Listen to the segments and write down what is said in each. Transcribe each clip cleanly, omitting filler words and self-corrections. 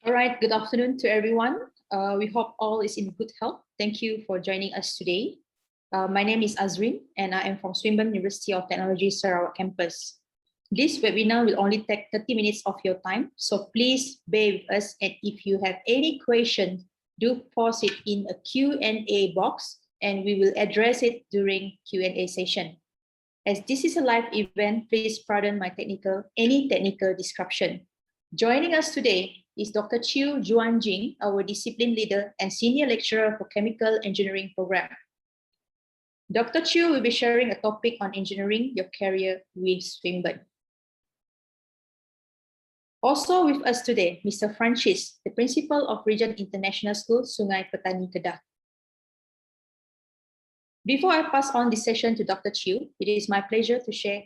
All right, good afternoon to everyone. We hope all is in good health. Thank you for joining us today. My name is Azrin and I am from Swinburne University of Technology Sarawak Campus. This webinar will only take 30 minutes of your time, so please bear with us, and if you have any questions, do post it in a Q&A box and we will address it during Q&A session. As this is a live event, please pardon my any technical disruption. Joining us today is Dr. Chiu Juan Jing, our discipline leader and senior lecturer for chemical engineering program. Dr. Chiu will be sharing a topic on engineering your career with Swinburne. Also with us today, Mr. Francis, the principal of Regent International School, Sungai Petani Kedah. Before I pass on this session to Dr. Chiu, it is my pleasure to share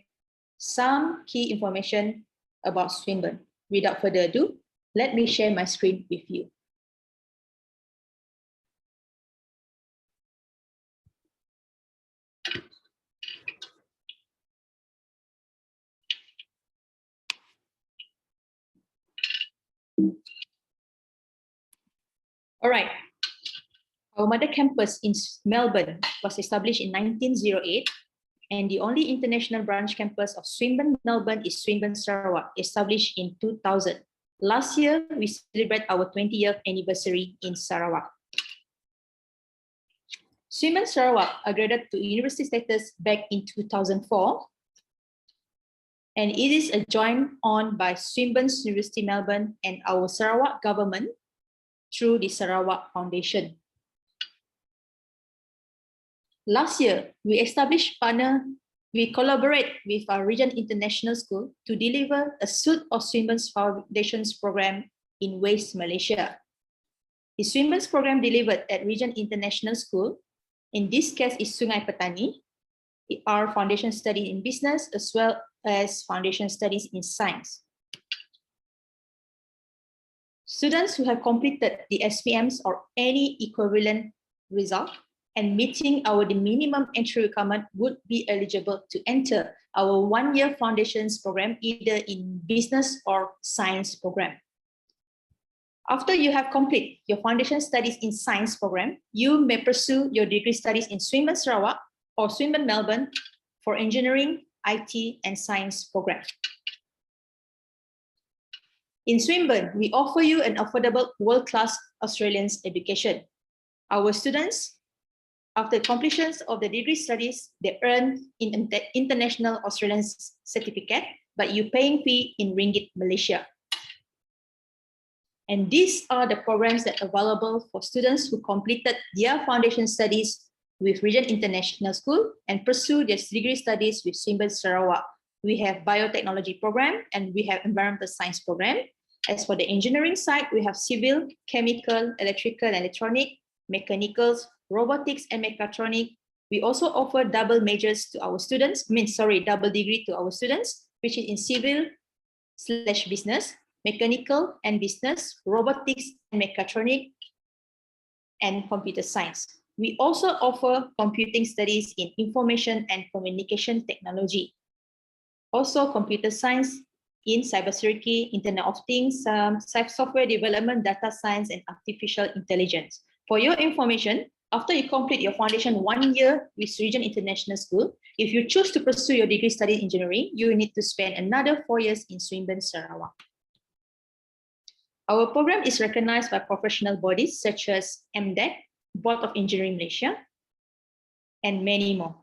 some key information about Swinburne. Without further ado, let me share my screen with you. All right. Our mother campus in Melbourne was established in 1908, and the only international branch campus of Swinburne Melbourne is Swinburne Sarawak, established in 2000. Last year, we celebrate our 20th anniversary in Sarawak. Swinburne Sarawak upgraded to university status back in 2004, and it is joined on by Swinburne University Melbourne and our Sarawak government through the Sarawak Foundation. Last year, we collaborate with our Regent International School to deliver a suite of Swinburne Foundation's program in West Malaysia. The Swinburne's program delivered at Regent International School, in this case is Sungai Petani, our foundation study in business as well as foundation studies in science. Students who have completed the SPMs or any equivalent result and meeting the minimum entry requirement would be eligible to enter our one-year foundations program, either in business or science program. After you have completed your foundation studies in science program, you may pursue your degree studies in Swinburne Sarawak or Swinburne Melbourne for engineering, IT, and science program. In Swinburne, we offer you an affordable world-class Australian education. Our students, after completion of the degree studies, they earn in international Australian certificate, but you paying fee in Ringgit Malaysia. And these are the programs that are available for students who completed their foundation studies with Regent International School and pursue their degree studies with Swinburne Sarawak. We have biotechnology program and we have environmental science program. As for the engineering side, we have civil, chemical, electrical, electronic, mechanicals, robotics and mechatronic. We also offer double majors to our students, double degree to our students, which is in civil/business, mechanical and business, robotics and mechatronic, and computer science. We also offer computing studies in information and communication technology. Also computer science in cybersecurity, Internet of Things, software development, data science, and artificial intelligence. For your information, after you complete your foundation 1 year with Regent International School, if you choose to pursue your degree study in engineering, you need to spend another 4 years in Swinburne Sarawak. Our program is recognized by professional bodies such as MDEC, Board of Engineering Malaysia, and many more.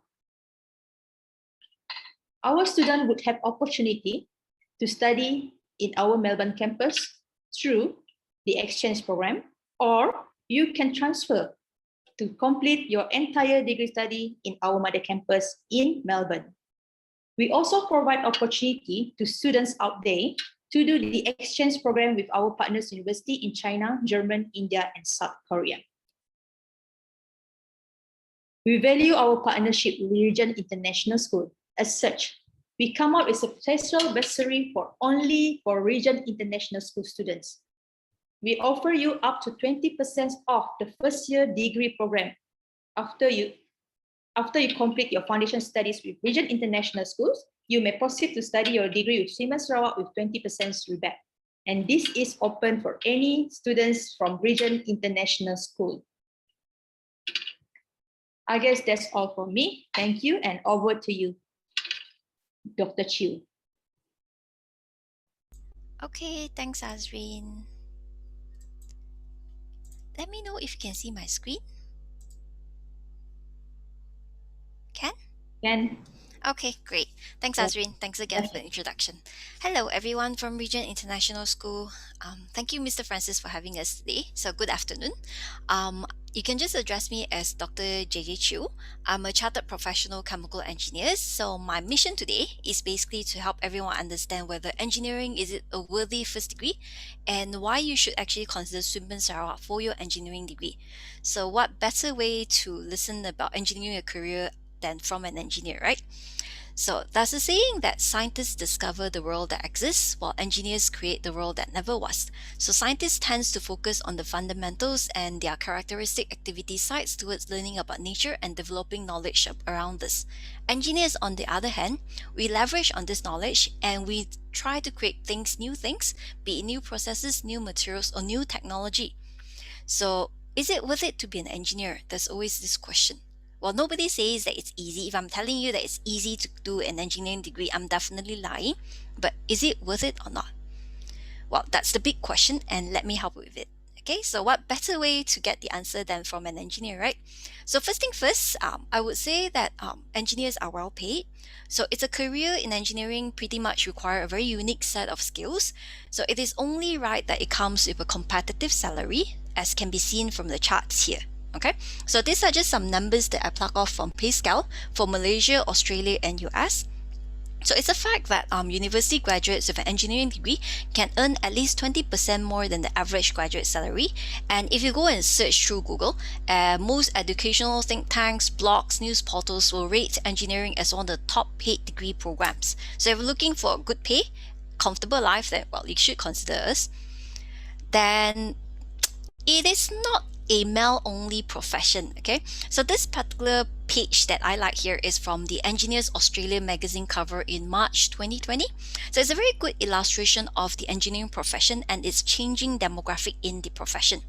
Our students would have opportunity to study in our Melbourne campus through the exchange program, or you can transfer to complete your entire degree study in our mother campus in Melbourne. We also provide opportunity to students out there to do the exchange program with our partners university in China, Germany, India, and South Korea. We value our partnership with Regent International School. As such, we come up with a special bursary only for Regent International School students. We offer you up to 20% off the first year degree program after you complete your foundation studies with Regent International Schools. You may proceed to study your degree with Swinburne Sarawak with 20% rebate. and this is open for any students from Regent International School. I guess that's all from me. Thank you, and over to you, Dr. Chiu. Okay, thanks, Azrin. Let me know if you can see my screen. Can? Can. Okay, great. Thanks, Azrin. Thanks again for the introduction. Hello, everyone from Regent International School. Thank you, Mr. Francis, for having us today. So, good afternoon. You can just address me as Dr. JJ Chiu. I'm a chartered professional chemical engineer. So, my mission today is basically to help everyone understand whether engineering is it a worthy first degree and why you should actually consider Swinburne Sarawak for your engineering degree. So, what better way to listen about engineering a career than from an engineer, right? So there's a saying that scientists discover the world that exists while engineers create the world that never was. So scientists tends to focus on the fundamentals and their characteristic activity sides towards learning about nature and developing knowledge around this. Engineers, on the other hand, we leverage on this knowledge and we try to create new things, be it new processes, new materials, or new technology. So is it worth it to be an engineer? There's always this question. Well, nobody says that it's easy. If I'm telling you that it's easy to do an engineering degree, I'm definitely lying. But is it worth it or not? Well, that's the big question, and let me help with it. Okay, so what better way to get the answer than from an engineer, right? So first thing first, I would say that engineers are well paid. So it's a career in engineering pretty much require a very unique set of skills. So it is only right that it comes with a competitive salary, as can be seen from the charts here. Okay, so these are just some numbers that I pluck off from PayScale for Malaysia, Australia, and US. So it's a fact that university graduates with an engineering degree can earn at least 20% more than the average graduate salary. And if you go and search through Google, most educational think tanks, blogs, news portals will rate engineering as one of the top paid degree programs. So if you're looking for a good pay, comfortable life, then well, you should consider us. Then it is not a male-only profession, okay? So this particular page that I like here is from the Engineers Australia magazine cover in March 2020. So it's a very good illustration of the engineering profession and its changing demographic in the profession.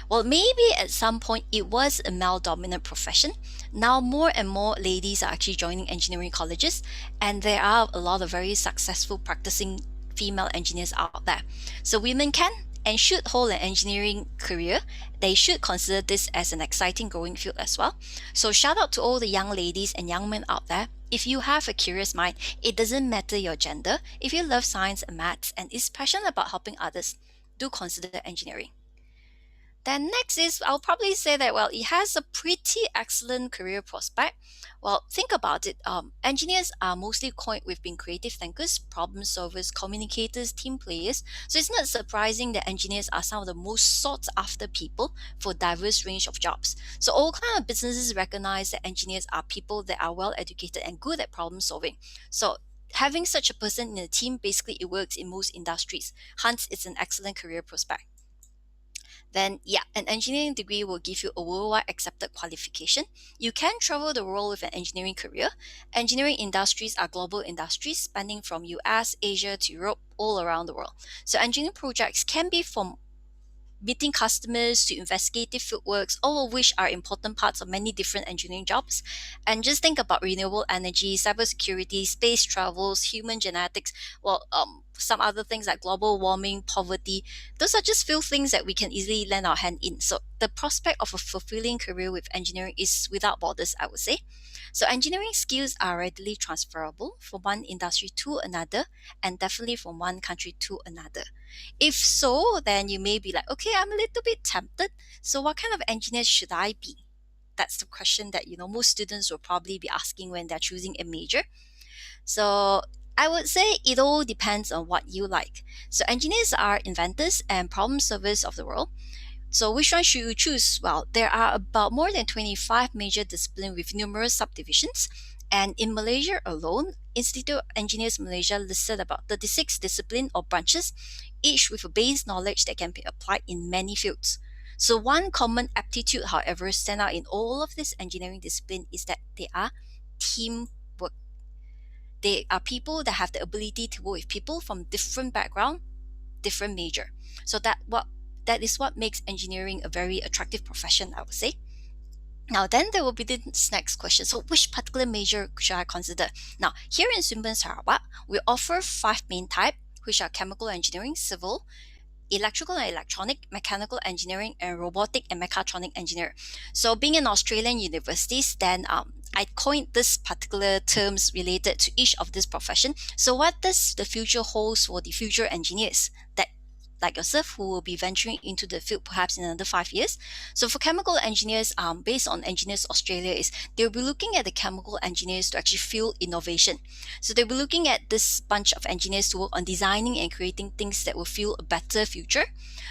Well, maybe at some point it was a male-dominant profession. Now more and more ladies are actually joining engineering colleges, and there are a lot of very successful practicing female engineers out there. So women can and should hold an engineering career. They should consider this as an exciting growing field as well. So shout out to all the young ladies and young men out there. If you have a curious mind, it doesn't matter your gender. If you love science and maths and is passionate about helping others, do consider engineering. Then next is, I'll probably say that, well, it has a pretty excellent career prospect. Well, think about it. Engineers are mostly coined with being creative thinkers, problem solvers, communicators, team players. So it's not surprising that engineers are some of the most sought after people for diverse range of jobs. So all kind of businesses recognize that engineers are people that are well educated and good at problem solving. So having such a person in a team, basically it works in most industries. Hence, it's an excellent career prospect. Then yeah, an engineering degree will give you a worldwide accepted qualification. You can travel the world with an engineering career. Engineering industries are global industries spanning from US, Asia to Europe, all around the world. So engineering projects can be from meeting customers to investigative fieldworks, all of which are important parts of many different engineering jobs. And just think about renewable energy, cybersecurity, space travels, human genetics, some other things like global warming, poverty. Those are just few things that we can easily lend our hand in. So the prospect of a fulfilling career with engineering is without borders, I would say. So engineering skills are readily transferable from one industry to another, and definitely from one country to another. If so, then you may be like, okay, I'm a little bit tempted. So what kind of engineer should I be? That's the question that most students will probably be asking when they're choosing a major. So I would say it all depends on what you like. So engineers are inventors and problem solvers of the world. So which one should you choose? Well, there are about more than 25 major disciplines with numerous subdivisions. And in Malaysia alone, Institute of Engineers Malaysia listed about 36 disciplines or branches, each with a base knowledge that can be applied in many fields. So one common aptitude, however, stand out in all of this engineering discipline is that they are teamwork. They are people that have the ability to work with people from different backgrounds, different major. So that is what makes engineering a very attractive profession, I would say. Now, then there will be this next question. So, which particular major should I consider? Now, here in Swinburne Sarawak, we offer 5 main types, which are chemical engineering, civil, electrical and electronic, mechanical engineering, and robotic and mechatronic engineer. So, being in Australian universities, then I coined this particular terms related to each of this profession. So, what does the future holds for the future engineers that like yourself who will be venturing into the field perhaps in another 5 years? So for chemical engineers, based on Engineers Australia, is they'll be looking at the chemical engineers to actually fuel innovation. So they'll be looking at this bunch of engineers to work on designing and creating things that will fuel a better future.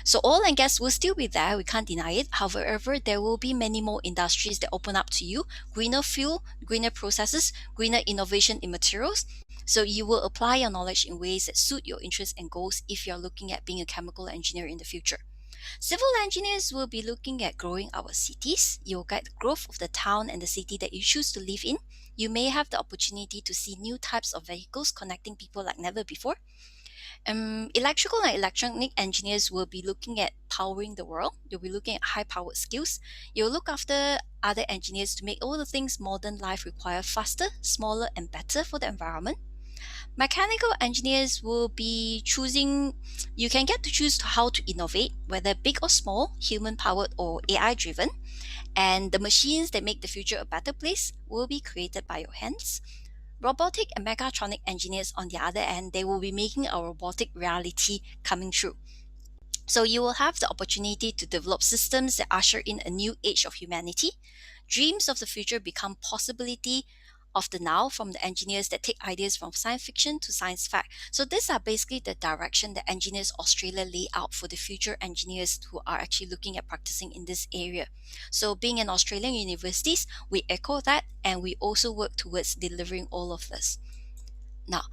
So oil and gas will still be there, we can't deny it. However, there will be many more industries that open up to you: greener fuel, greener processes, greener innovation in materials. So you will apply your knowledge in ways that suit your interests and goals if you're looking at being a chemical engineer in the future. Civil engineers will be looking at growing our cities. You will guide the growth of the town and the city that you choose to live in. You may have the opportunity to see new types of vehicles connecting people like never before. Electrical and electronic engineers will be looking at powering the world. You'll be looking at high-powered skills. You'll look after other engineers to make all the things modern life require faster, smaller, and better for the environment. Mechanical engineers will be choosing, you can get to choose how to innovate, whether big or small, human powered or AI driven. And the machines that make the future a better place will be created by your hands. Robotic and mechatronic engineers, on the other hand, they will be making a robotic reality coming true. So you will have the opportunity to develop systems that usher in a new age of humanity. Dreams of the future become possibility of the now from the engineers that take ideas from science fiction to science fact. So these are basically the direction that Engineers Australia lay out for the future engineers who are actually looking at practicing in this area. So being in Australian universities, we echo that and we also work towards delivering all of this. Now,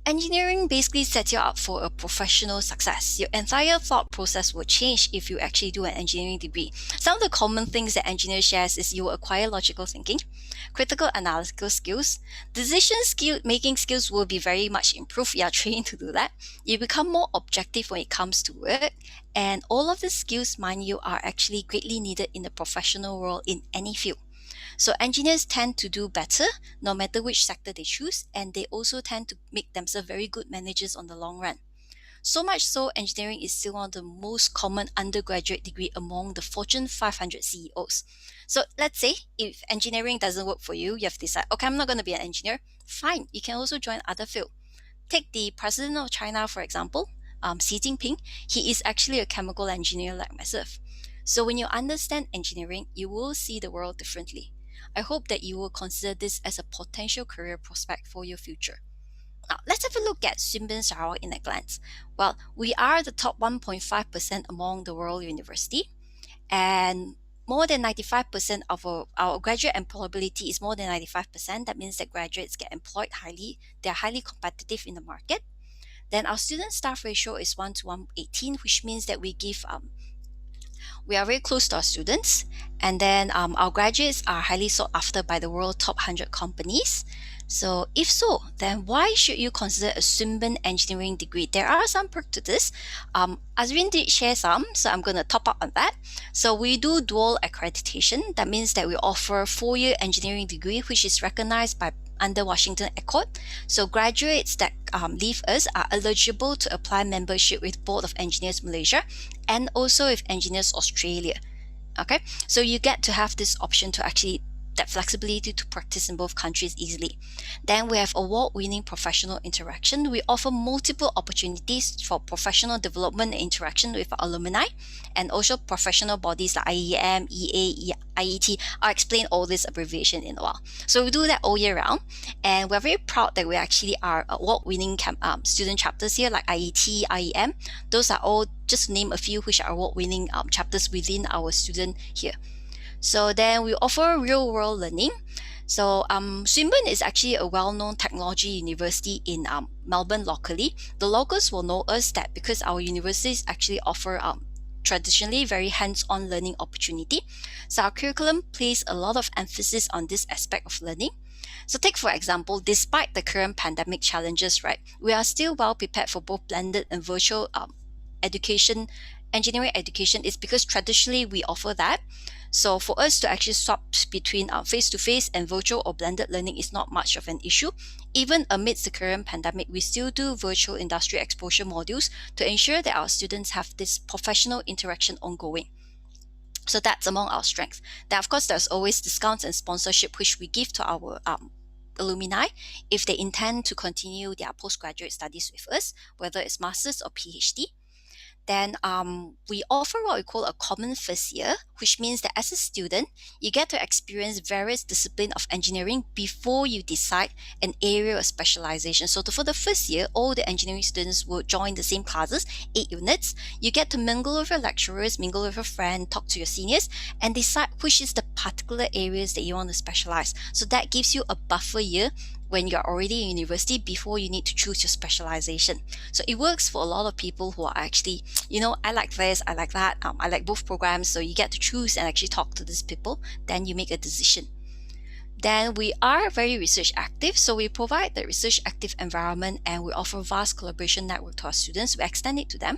engineering basically sets you up for a professional success. Your entire thought process will change if you actually do an engineering degree. Some of the common things that engineers share is you will acquire logical thinking, critical analytical skills, making skills will be very much improved. You are trained to do that. You become more objective when it comes to work, and all of the skills, mind you, are actually greatly needed in the professional world in any field. So engineers tend to do better no matter which sector they choose, and they also tend to make themselves very good managers on the long run. So much so, engineering is still one of the most common undergraduate degree among the Fortune 500 CEOs. So let's say if engineering doesn't work for you, you have decided, okay, I'm not going to be an engineer. Fine, you can also join other field. Take the president of China, for example, Xi Jinping. He is actually a chemical engineer like myself. So when you understand engineering, you will see the world differently. I hope that you will consider this as a potential career prospect for your future. Now, let's have a look at Swinburne Sarawak in a glance. Well, we are the top 1.5% among the world university, and more than 95% of our graduate employability is more than 95%. That means that graduates get employed highly. They're highly competitive in the market. Then our student staff ratio is 1 to 118, which means that we are very close to our students, and then our graduates are highly sought after by the world top 100 companies. So if so, then why should you consider a Swinburne engineering degree? There are some perks to this. Azrin did share some, so I'm going to top up on that. So we do dual accreditation. That means that we offer a 4-year engineering degree, which is recognized by under Washington Accord. So graduates that leave us are eligible to apply membership with Board of Engineers Malaysia and also with Engineers Australia. Okay, so you get to have this option to actually that flexibility to practice in both countries easily. Then we have award-winning professional interaction. We offer multiple opportunities for professional development and interaction with our alumni, and also professional bodies like IEM, EA, IET. I'll explain all this abbreviation in a while. So we do that all year round, and we're very proud that we actually are award-winning student chapters here like IET, IEM. Those are all, just to name a few, which are award-winning chapters within our student here. So then we offer real-world learning. So Swinburne is actually a well-known technology university in Melbourne locally. The locals will know us that because our universities actually offer traditionally very hands-on learning opportunity. So our curriculum places a lot of emphasis on this aspect of learning. So take for example, despite the current pandemic challenges, right, we are still well prepared for both blended and virtual engineering education is because traditionally we offer that. So for us to actually swap between face-to-face and virtual or blended learning is not much of an issue. Even amidst the current pandemic, we still do virtual industry exposure modules to ensure that our students have this professional interaction ongoing. So that's among our strengths. Then of course, there's always discounts and sponsorship which we give to our alumni if they intend to continue their postgraduate studies with us, whether it's master's or PhD. Then we offer what we call a common first year, which means that as a student, you get to experience various disciplines of engineering before you decide an area of specialization. So for the first year, all the engineering students will join the same classes, 8 units. You get to mingle with your lecturers, mingle with your friend, talk to your seniors, and decide which is the particular areas that you want to specialize. So that gives you a buffer year when you're already in university before you need to choose your specialization. So it works for a lot of people who are actually, I like this, I like that, I like both programs. So you get to choose and actually talk to these people, then you make a decision. Then we are very research active. So we provide the research active environment and we offer vast collaboration network to our students. We extend it to them.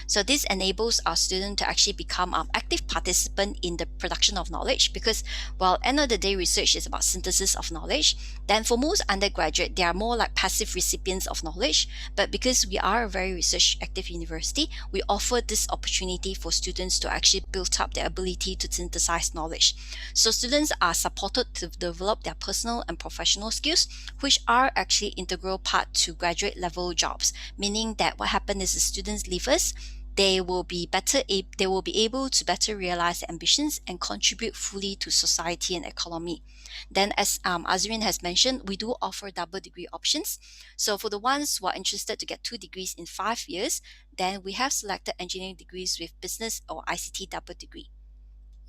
So this enables our students to actually become active participant in the production of knowledge, because while end of the day research is about synthesis of knowledge, then for most undergraduate, they are more like passive recipients of knowledge. But because we are a very research active university, we offer this opportunity for students to actually build up their ability to synthesize knowledge. So students are supported to develop their personal and professional skills, which are actually integral part to graduate level jobs, meaning that what happens is the students leave us, they will be able to better realize their ambitions and contribute fully to society and economy. Then, as Azrin has mentioned, we do offer double degree options. So for the ones who are interested to get 2 degrees in 5 years, then we have selected engineering degrees with business or ICT double degree.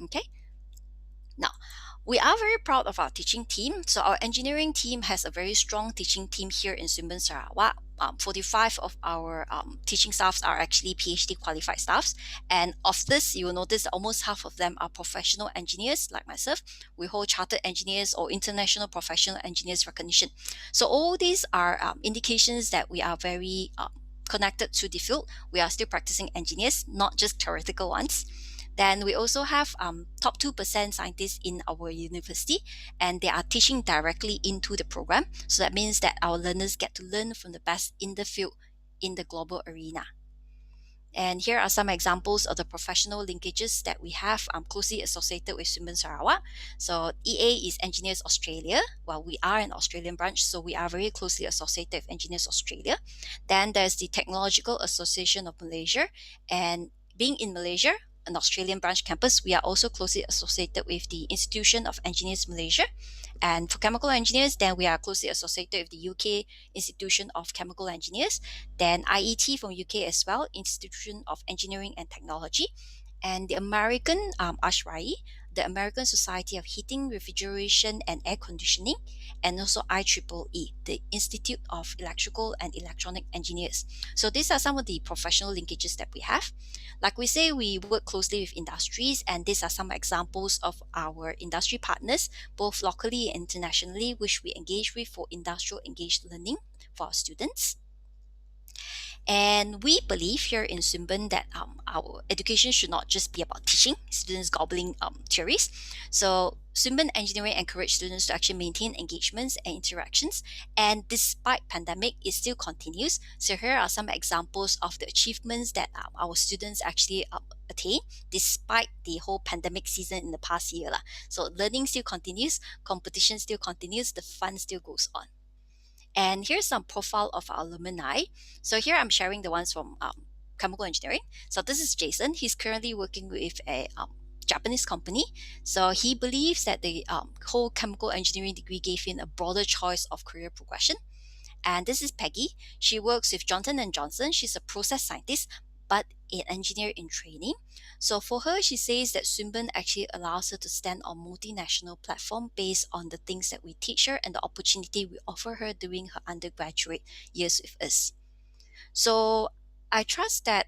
Okay. Now, we are very proud of our teaching team. So our engineering team has a very strong teaching team here in Swinburne Sarawak. 45 of our teaching staffs are actually PhD qualified staffs. And of this, you will notice that almost half of them are professional engineers like myself. We hold chartered engineers or international professional engineers recognition. So all these are indications that we are very connected to the field. We are still practicing engineers, not just theoretical ones. Then we also have top 2% scientists in our university, and they are teaching directly into the program. So that means that our learners get to learn from the best in the field in the global arena. And here are some examples of the professional linkages that we have closely associated with Swinburne Sarawak. So EA is Engineers Australia. Well, we are an Australian branch, so we are very closely associated with Engineers Australia. Then there's the Technological Association of Malaysia. And being in Malaysia, an Australian branch campus, we are also closely associated with the Institution of Engineers Malaysia. And for chemical engineers, then we are closely associated with the UK Institution of Chemical Engineers, then IET from UK as well, Institution of Engineering and Technology, and the American ASHRAE, the American Society of Heating, Refrigeration and Air Conditioning, and also IEEE, the Institute of Electrical and Electronic Engineers. So these are some of the professional linkages that we have. Like we say, we work closely with industries, and these are some examples of our industry partners, both locally and internationally, which we engage with for industrial engaged learning for our students. And we believe here in Swinburne that our education should not just be about teaching students gobbling theories. So Swinburne Engineering encourage students to actually maintain engagements and interactions. And despite pandemic, it still continues. So here are some examples of the achievements that our students actually attain despite the whole pandemic season in the past year. So learning still continues, competition still continues, the fun still goes on. And here's some profile of our alumni. So here I'm sharing the ones from chemical engineering. So this is Jason. He's currently working with a Japanese company. So he believes that the whole chemical engineering degree gave him a broader choice of career progression. And this is Peggy. She works with Johnson & Johnson. She's a process scientist, but an engineer in training. So for her, she says that Swinburne actually allows her to stand on multinational platform based on the things that we teach her and the opportunity we offer her during her undergraduate years with us. So I trust that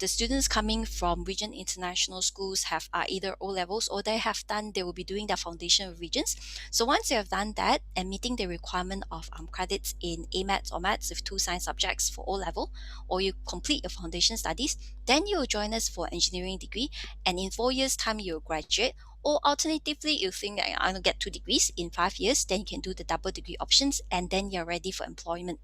the students coming from Regent International Schools have either O levels or they will be doing their foundation with Regents. So once you have done that and meeting the requirement of credits in AMATS or Maths with 2 science subjects for O level, or you complete your foundation studies, then you will join us for engineering degree, and in 4 years' time you will graduate. Or alternatively, you think that I will get 2 degrees in 5 years, then you can do the double degree options, and then you're ready for employment.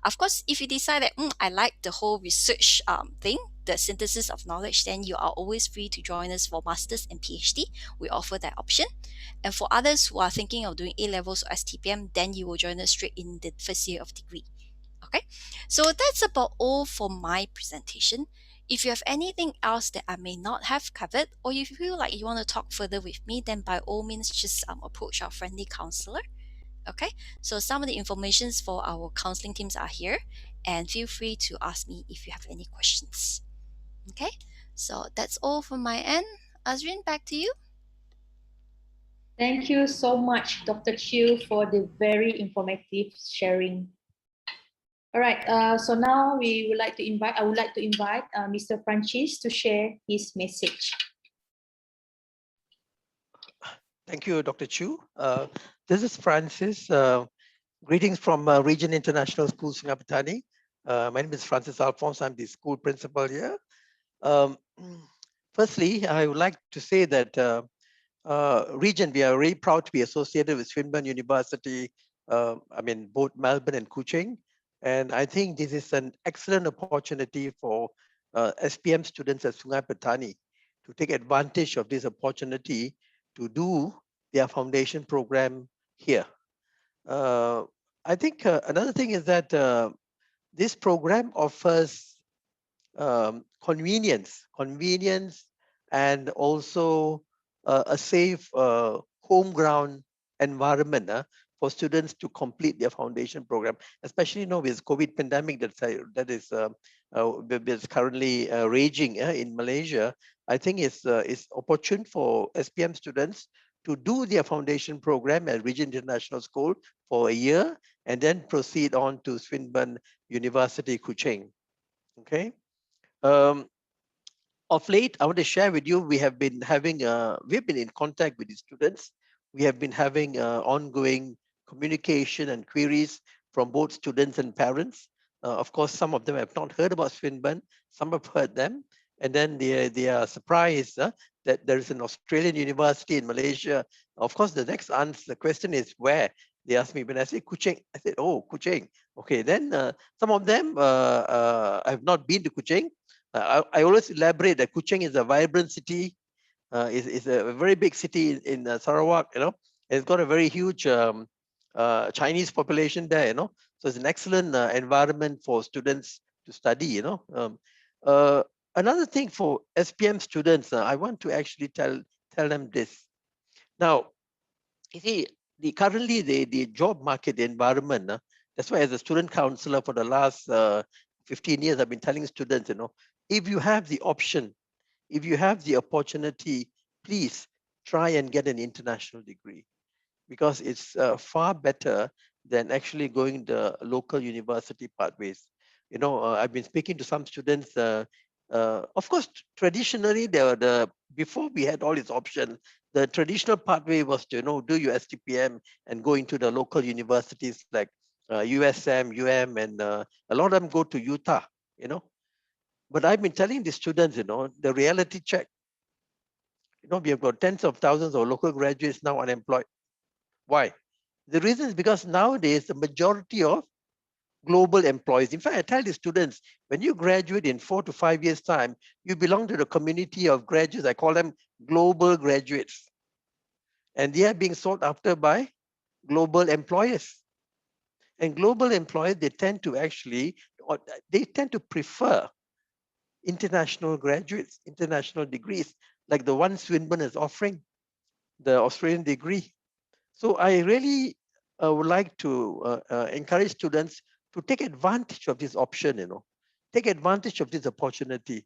Of course, if you decide that I like the whole research thing, the synthesis of knowledge, then you are always free to join us for masters and PhD. We offer that option. And for others who are thinking of doing A levels or STPM, then you will join us straight in the first year of degree. Okay, so that's about all for my presentation. If you have anything else that I may not have covered, or you feel like you want to talk further with me, then by all means just approach our friendly counselor. Okay, so some of the informations for our counseling teams are here, and feel free to ask me if you have any questions. Okay, so that's all from my end. Azrin, back to you. Thank you so much, Dr. Chiu, for the very informative sharing. All right, so now I would like to invite Mr. Francis to share his message. Thank you, Dr. Chu. This is Francis. Greetings from Regent International School, Sungai Petani. My name is Francis Alphonse. I'm the school principal here. Firstly, I would like to say that Regent, we are very proud to be associated with Swinburne University, both Melbourne and Kuching. And I think this is an excellent opportunity for SPM students at Sungai Petani to take advantage of this opportunity to do their foundation program here. I think another thing is that this program offers convenience, and also a safe home ground environment for students to complete their foundation program, especially with COVID pandemic that is currently raging in Malaysia. I think it's opportune for SPM students to do their foundation program at Regent International School for a year and then proceed on to Swinburne University, Kuching. Okay. Of late, I want to share with you, we have been in contact with the students. We have been having ongoing communication and queries from both students and parents. Of course, some of them have not heard about Swinburne, some have heard them, and then they are surprised that there is an Australian university in Malaysia. Of course, the next answer, the question is where? They asked me when I say Kuching. I said, oh, Kuching. Okay, then some of them have not been to Kuching. I always elaborate that Kuching is a vibrant city. It's a very big city in Sarawak. It's got a very huge Chinese population there. So it's an excellent environment for students to study. Another thing for SPM students, I want to actually tell them this. Now, you see, currently the job market, the environment. That's why, as a student counselor for the last 15 years, I've been telling students, if you have the option, if you have the opportunity, please try and get an international degree, because it's far better than actually going the local university pathways. I've been speaking to some students. Of course, traditionally, before we had all these options, the traditional pathway was to do your STPM and go into the local universities like USM, and a lot of them go to Utah. But I've been telling the students, the reality check. We have got tens of thousands of local graduates now unemployed. Why? The reason is because nowadays the majority of global employees. In fact, I tell the students, when you graduate in 4 to 5 years' time, you belong to the community of graduates. I call them global graduates. And they are being sought after by global employers. And global employers, they tend to prefer international graduates, international degrees, like the one Swinburne is offering, the Australian degree. So I really would like to encourage students to take advantage of this option, take advantage of this opportunity,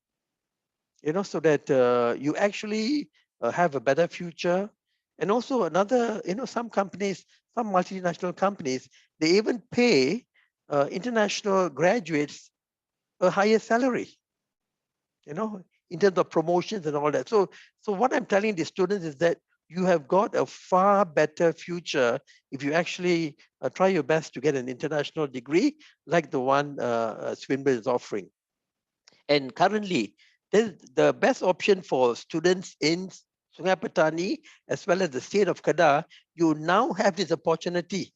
so that you actually have a better future. And also another, some companies, some multinational companies, they even pay international graduates a higher salary, in terms of promotions and all that. So what I'm telling the students is that you have got a far better future if you actually try your best to get an international degree like the one Swinburne is offering. And currently, the best option for students in Sungai Petani as well as the state of Kedah, you now have this opportunity.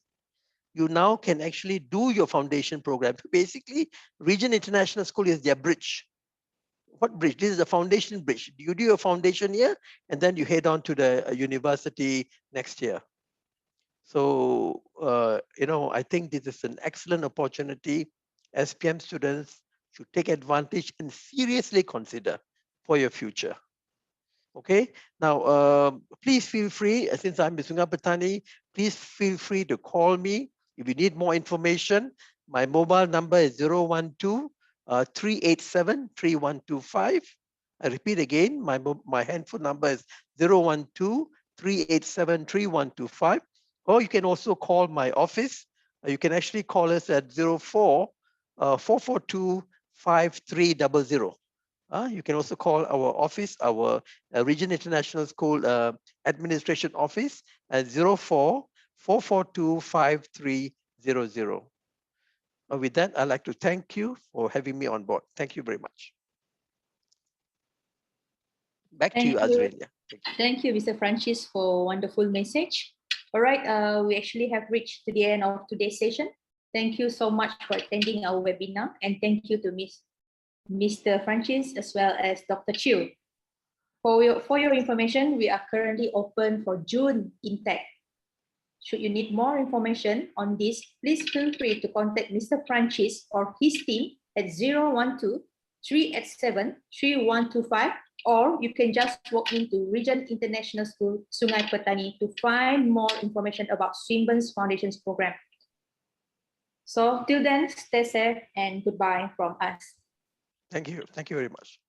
You now can actually do your foundation program. So basically, Regent International School is their bridge. What bridge? This is a foundation bridge. You do your foundation here, and then you head on to the university next year. So, I think this is an excellent opportunity. SPM students should take advantage and seriously consider for your future. Okay. Now, please feel free, since I'm in Sungai Petani, please feel free to call me if you need more information. My mobile number is 012-387-3125. I repeat again, my handphone number is 012-387-3125. Or you can also call my office. You can actually call us at 04-442-5300. You can also call our office, our Regent International School Administration Office at 04-442-5300. With that, I'd like to thank you for having me on board. Thank you very much. Back to you, Azrin. Yeah. Thank you, Mr. Francis, for a wonderful message. All right, we actually have reached to the end of today's session. Thank you so much for attending our webinar, and thank you to Mr. Francis as well as Dr. Chiu. For your information, we are currently open for June intake. Should you need more information on this, please feel free to contact Mr. Francis or his team at 012-387-3125, or you can just walk into Regent International School, Sungai Petani, to find more information about Swinburne's Foundations program. So till then, stay safe and goodbye from us. Thank you. Thank you very much.